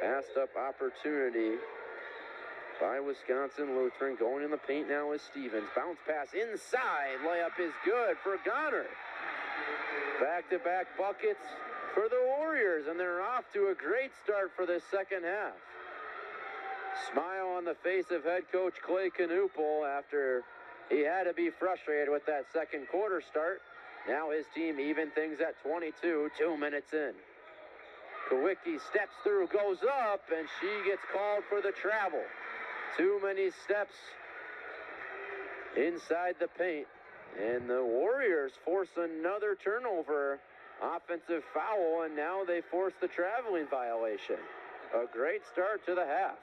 Passed up opportunity by Wisconsin Lutheran. Going in the paint now is Stevens. Bounce pass inside. Layup is good for Goner. Back-to-back buckets for the Warriors, and they're off to a great start for this second half. Smile on the face of head coach Clay Knuppel after he had to be frustrated with that second quarter start. Now his team even things at 22, 2 minutes in. Kowicki steps through, goes up, and she gets called for the travel. Too many steps inside the paint. And the Warriors force another turnover, offensive foul, and now they force the traveling violation. A great start to the half.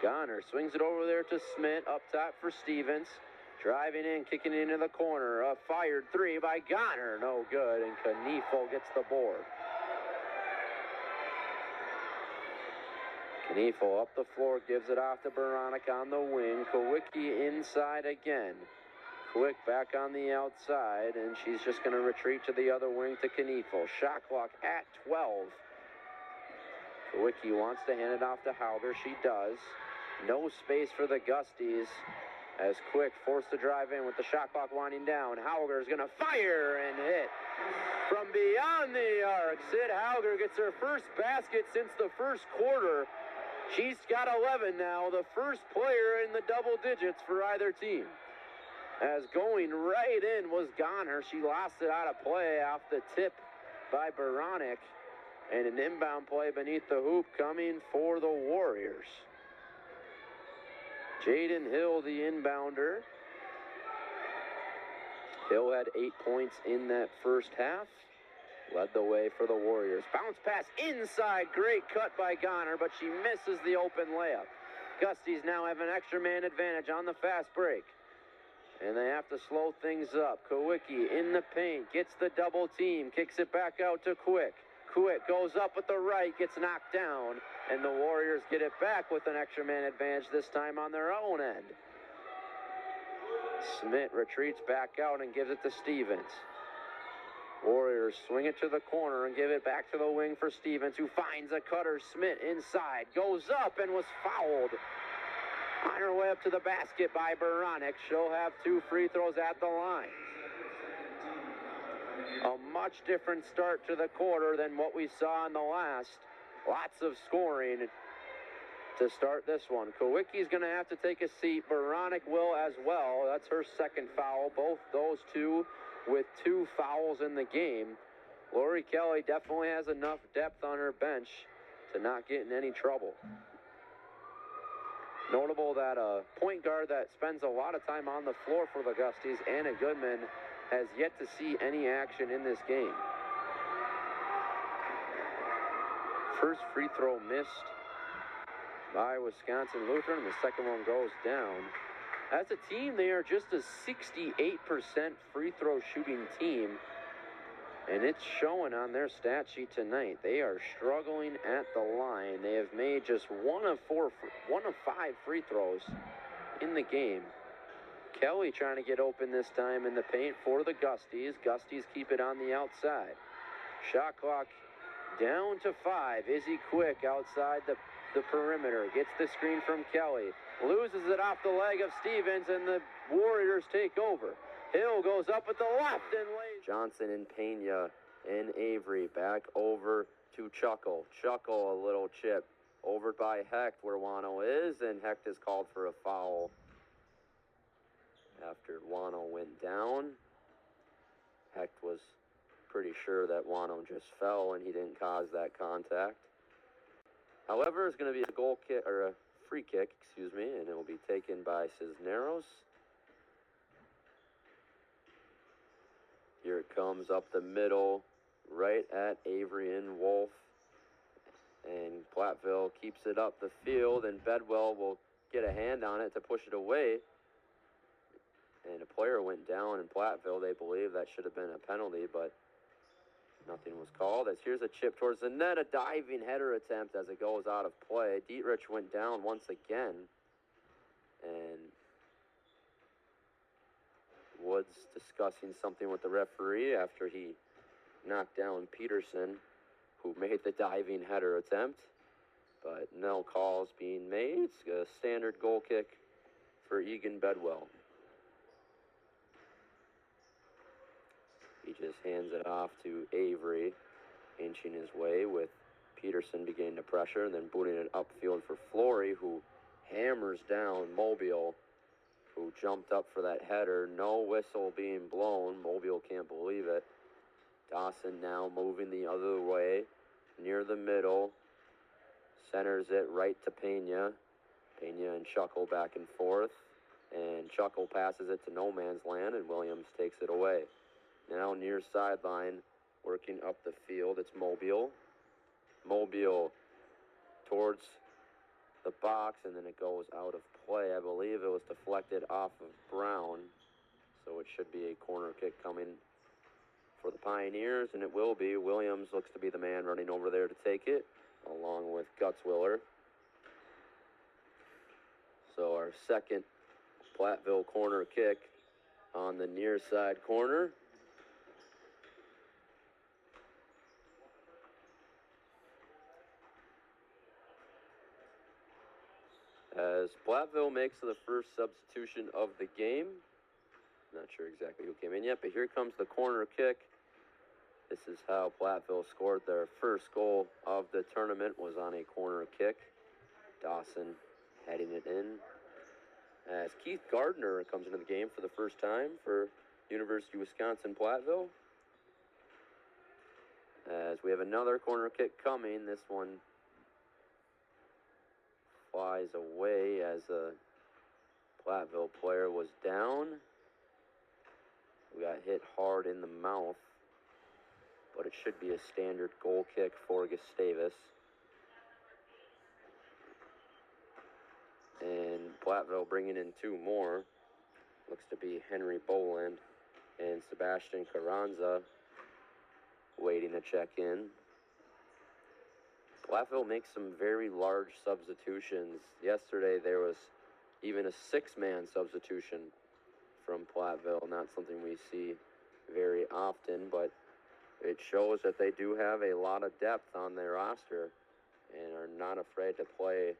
Goner swings it over there to Smith, up top for Stevens. Driving in, kicking into the corner. A fired three by Goner, no good, and Kniefel gets the board. Kniefel up the floor, gives it off to Baranek on the wing. Kowicki inside again. Quick back on the outside, and she's just going to retreat to the other wing to Kniefel. Shot clock at 12. Kowicki wants to hand it off to Hauger. She does. No space for the Gusties as Quick forced to drive in with the shot clock winding down. Hauger's going to fire and hit from beyond the arc. Sid Hauger gets her first basket since the first quarter. She's got 11 now, the first player in the double digits for either team. As going right in was Goner. She lost it out of play off the tip by Baranek. And an inbound play beneath the hoop coming for the Warriors. Jaden Hill, the inbounder. Hill had 8 points in that first half. Led the way for the Warriors. Bounce pass inside. Great cut by Goner, but she misses the open layup. Gusties now have an extra man advantage on the fast break. And they have to slow things up. Kowicki in the paint, gets the double team, kicks it back out to Quick. Quick goes up with the right, gets knocked down, and the Warriors get it back with an extra man advantage, this time on their own end. Smith retreats back out and gives it to Stevens. Warriors swing it to the corner and give it back to the wing for Stevens, who finds a cutter. Smith inside, goes up and was fouled. On her way up to the basket by Baranek. She'll have 2 free throws at the line. A much different start to the quarter than what we saw in the last. Lots of scoring to start this one. Kowicki's going to have to take a seat. Baranek will as well. That's her second foul. Both those two with 2 fouls in the game. Lori Kelly definitely has enough depth on her bench to not get in any trouble. Notable that a point guard that spends a lot of time on the floor for the Gusties, Anna Goodman, has yet to see any action in this game. First free throw missed by Wisconsin Lutheran, and the second one goes down. As a team, they are just a 68% free throw shooting team, and it's showing on their stat sheet tonight. They are struggling at the line. They have made just one of 5 free throws in the game. Kelly trying to get open this time in the paint for the Gusties. Gusties keep it on the outside. Shot clock down to 5. Izzy Quick outside the perimeter. Gets the screen from Kelly. Loses it off the leg of Stevens, and the Warriors take over. Hill goes up with the left and lays. Johnson and Pena and Avery back over to Chuckle. Chuckle, a little chip over by Hecht where Wano is, and Hecht is called for a foul after Wano went down. Hecht was pretty sure that Wano just fell and he didn't cause that contact. However, it's going to be a goal kick, or a free kick, excuse me, and it will be taken by Cisneros. Here it comes up the middle, right at Avery and Wolf. And Platteville keeps it up the field, and Bedwell will get a hand on it to push it away. And a player went down in Platteville. They believe that should have been a penalty, but nothing was called. As here's a chip towards the net, a diving header attempt as it goes out of play. Dietrich went down once again. And Woods discussing something with the referee after he knocked down Peterson, who made the diving header attempt. but no calls being made. It's a standard goal kick for Egan Bedwell. He just hands it off to Avery, inching his way with Peterson beginning to pressure and then booting it upfield for Flory, who hammers down Mobile, who jumped up for that header. No whistle being blown. Mobile can't believe it. Dawson now moving the other way, near the middle. Centers it right to Pena. Pena and Chuckle back and forth. And Chuckle passes it to no man's land, and Williams takes it away. Now near sideline, working up the field, it's Mobile. Mobile towards the box, and then it goes out of play. I believe it was deflected off of Brown, so it should be a corner kick coming for the Pioneers, and it will be. Williams looks to be the man running over there to take it, along with Gutzwiller. So our second Platteville corner kick on the near side corner. As Platteville makes the first substitution of the game. Not sure exactly who came in yet, but here comes the corner kick. This is how Platteville scored their first goal of the tournament, was on a corner kick. Dawson heading it in. As Keith Gardner comes into the game for the first time for University of Wisconsin-Platteville. As we have another corner kick coming, this one flies away as a Platteville player was down. We got hit hard in the mouth, but it should be a standard goal kick for Gustavus. And Platteville bringing in two more. Looks to be Henry Boland and Sebastian Carranza waiting to check in. Platteville makes some very large substitutions. Yesterday there was even a six-man substitution from Platteville. Not something we see very often, but it shows that they do have a lot of depth on their roster and are not afraid to play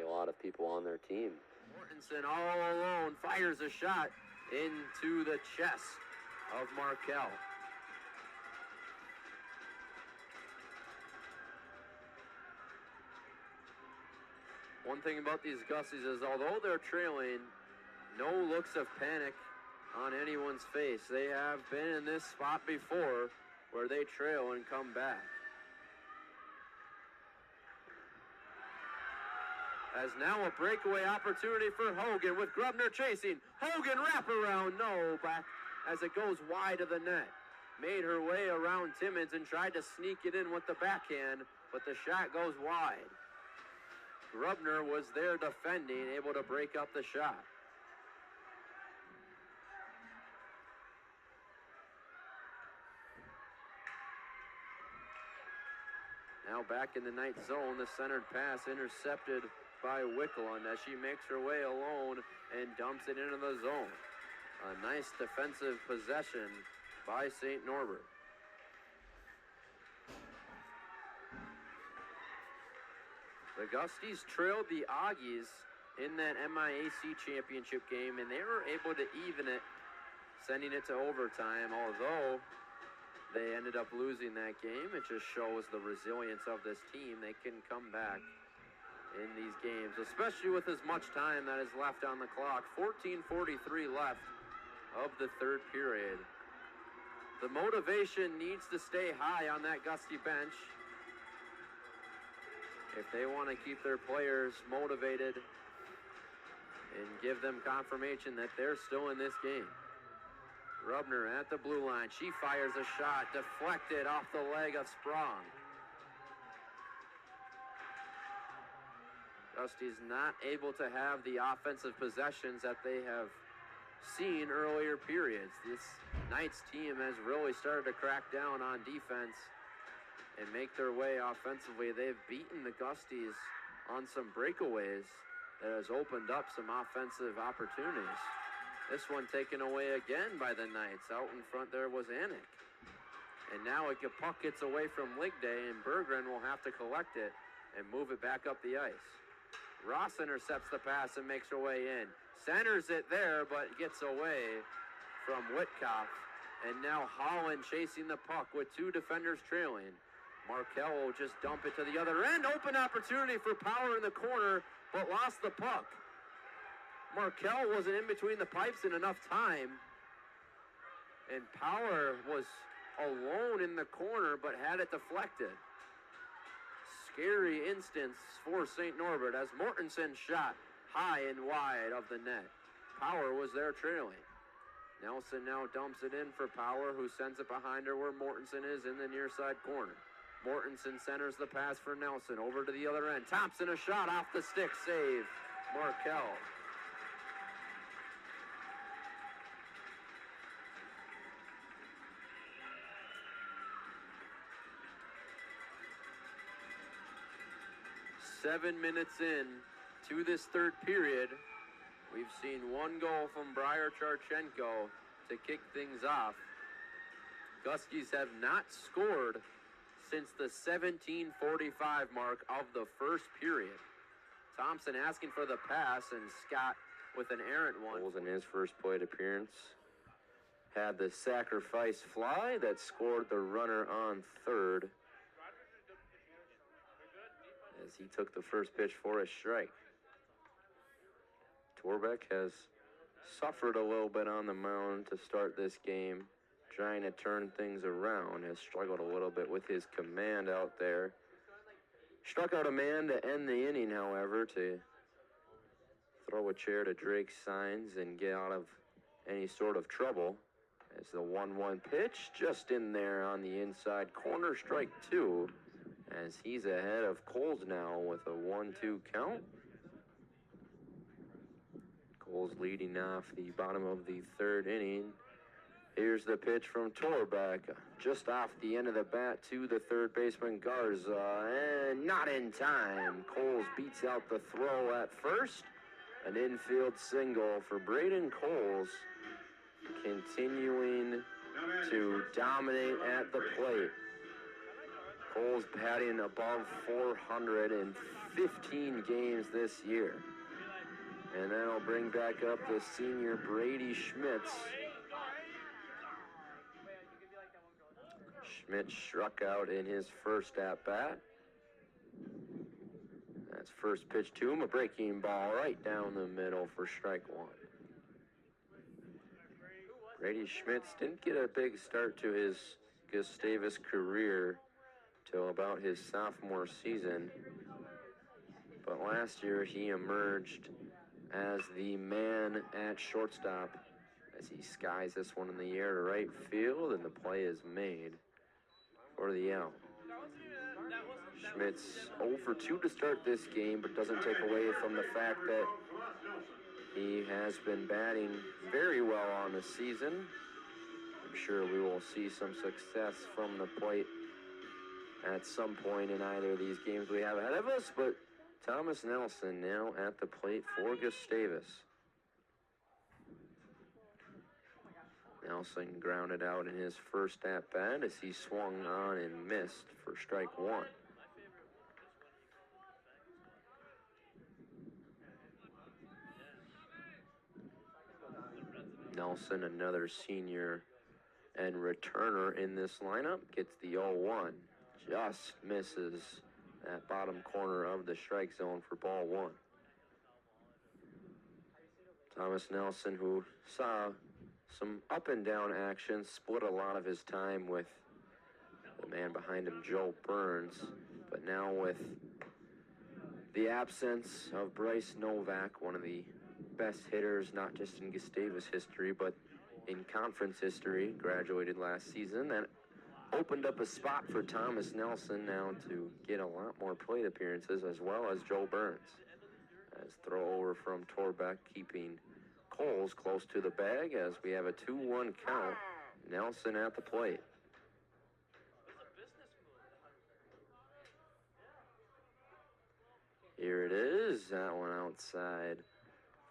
a lot of people on their team. Mortensen all alone fires a shot into the chest of Markel. One thing about these Gusties is although they're trailing, no looks of panic on anyone's face. They have been in this spot before where they trail and come back. As now a breakaway opportunity for Hogan with Grubner chasing. Hogan wraparound, no, back as it goes wide of the net. Made her way around Timmons and tried to sneak it in with the backhand, but the shot goes wide. Grubner was there defending, able to break up the shot. Now back in the ninth zone, the centered pass intercepted by Wicklund as she makes her way alone and dumps it into the zone. A nice defensive possession by St. Norbert. The Gusties trailed the Aggies in that MIAC championship game, and they were able to even it, sending it to overtime. Although they ended up losing that game, it just shows the resilience of this team. They can come back in these games, especially with as much time that is left on the clock. 14:43 left of the third period. The motivation needs to stay high on that Gusty bench if they want to keep their players motivated and give them confirmation that they're still in this game. Grubner at the blue line. She fires a shot, deflected off the leg of Sprong. Gusty's not able to have the offensive possessions that they have seen earlier periods. This Knights team has really started to crack down on defense and make their way offensively. They've beaten the Gusties on some breakaways that has opened up some offensive opportunities. This one taken away again by the Knights. Out in front there was Anik. And now a puck gets away from Ligday, and Berggren will have to collect it and move it back up the ice. Ross intercepts the pass and makes her way in. Centers it there, but gets away from Whitkoff. And now Holland chasing the puck with two defenders trailing. Markel will just dump it to the other end. Open opportunity for Power in the corner, but lost the puck. Markel wasn't in between the pipes in enough time. And Power was alone in the corner, but had it deflected. Scary instance for St. Norbert as Mortensen shot high and wide of the net. Power was there trailing. Nelson now dumps it in for Power, who sends it behind her where Mortensen is in the near side corner. Mortensen centers the pass for Nelson over to the other end. Thompson a shot off the stick, save Markel. Seven minutes in to this third period. We've seen one goal from Briar Charchenko to kick things off. Guskies have not scored since the 17:45 mark of the first period. Thompson asking for the pass, and Scott with an errant one. In his first plate appearance had the sacrifice fly that scored the runner on third as he took the first pitch for a strike. Torbeck has suffered a little bit on the mound to start this game, trying to turn things around. Has struggled a little bit with his command out there. Struck out a man to end the inning, however, to throw a chair to Drake Signs and get out of any sort of trouble. As the 1-1 pitch just in there on the inside corner, strike two, as he's ahead of Coles now with a 1-2 count. Coles leading off the bottom of the third inning. Here's the pitch from Torbeck, just off the end of the bat to the third baseman Garza, and not in time. Coles beats out the throw at first. An infield single for Braden Coles, continuing to dominate at the plate. Coles batting above 400 in 15 games this year. And that'll bring back up the senior Brady Schmitz. Schmidt struck out in his first at-bat. That's first pitch to him, a breaking ball right down the middle for strike one. Brady Schmitz didn't get a big start to his Gustavus career till about his sophomore season. But last year he emerged as the man at shortstop as he skies this one in the air to right field, and the play is made for the out. Schmitz 0 for 2 to start this game, but doesn't take away from the fact that he has been batting very well on the season. I'm sure we will see some success from the plate at some point in either of these games we have ahead of us, but Thomas Nelson now at the plate for Gustavus. Nelson grounded out in his first at-bat as he swung on and missed for strike one. Nelson, another senior and returner in this lineup, gets the 0-1. Just misses that bottom corner of the strike zone for ball one. Thomas Nelson, who saw some up and down action, split a lot of his time with the man behind him, Joe Burns, but now with the absence of Bryce Novak, one of the best hitters, not just in Gustavus history, but in conference history, graduated last season, that opened up a spot for Thomas Nelson now to get a lot more plate appearances, as well as Joe Burns. As throw over from Torbeck, keeping Coles close to the bag as we have a 2-1 count. Nelson at the plate. Here it is, that one outside.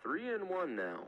3-1 now.